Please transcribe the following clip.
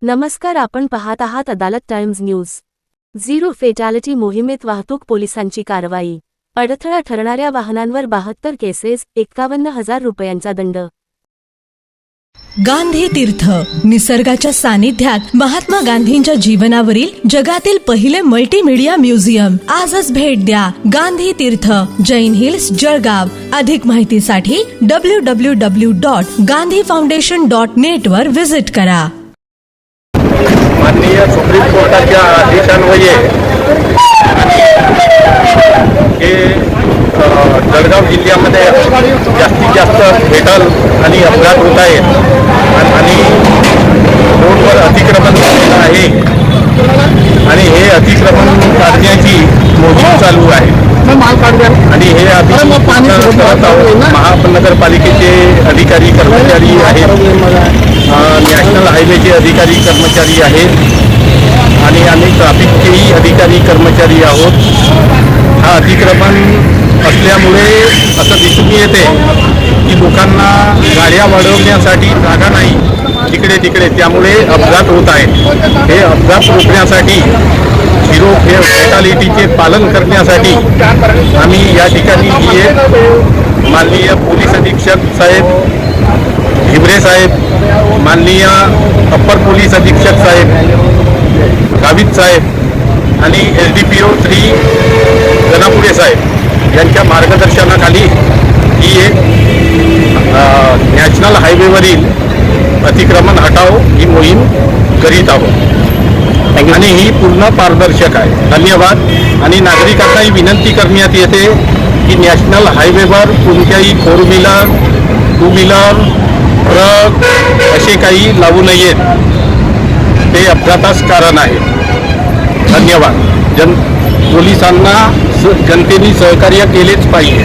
नमस्कार, आपण पाहत आहात अदालत टाइम्स न्यूज। झिरो फेटॅलिटी मोहिमेत वाहतूक पोलिसांची कारवाई। अडथळा ठरणाऱ्या वाहनांवर 72 केसेस, 51,000 रुपयांचा दंड। गांधी तीर्थ निसर्गाच्या सानिध्यात महात्मा गांधींच्या जीवनावरील जगातील पहिले मल्टीमीडिया म्युझियम। आजच भेट द्या गांधी तीर्थ, जैन हिल्स, जळगाव। अधिक माहितीसाठी www.gandhifoundation.net वर विजिट करा। माननीय सुप्रीम कोर्टाच्या आदेशान्वये हे जळगाव जिल्ह्यामध्ये जास्तीत जास्त फेटल आणि अपघात होत आहेत आणि रोडवर अतिक्रमण झालेलं आहे आणि हे अतिक्रमण काढण्याची मोहीम चालू आहे आणि हे महानगरपालिकेचे अधिकारी कर्मचारी आहेत, नॅशनल हायवेचे अधिकारी कर्मचारी आहेत आणि आम्ही ट्रॅफिकचेही अधिकारी कर्मचारी आहोत। हा अतिक्रमण असल्यामुळे असं दिसून येते की लोकांना गाड्या वाढवण्यासाठी जागा नाही इकडे तिकडे, त्यामुळे अपघात होत आहेत। हे अपघात रोखण्यासाठी झिरो फेटॅलिटीचे पालन करण्यासाठी आम्ही या ठिकाणी माननीय पोलीस अधीक्षक साहेब भिमरे साहेब, माननीय अप्पर पोलीस अधीक्षक साहेब गावित साहेब आणि LDPO श्री गणापुरे साहेब यांच्या मार्गदर्शनाखाली ही एक नॅशनल हायवेवरील अतिक्रमण हटाव ही मोहीम करीत आहोत आणि ही पूर्ण पारदर्शक आहे। धन्यवाद। आणि नागरिकांनाही विनंती करण्यात येते की नॅशनल हायवेवर कोणत्याही 4 व्हीलर 2 व्हीलर ट्रक असे काही लावू नयेत, ते अपघातास कारण आहे। धन्यवाद। पोलिसांना जनतेने सहकार्य केलेच पाहिजे।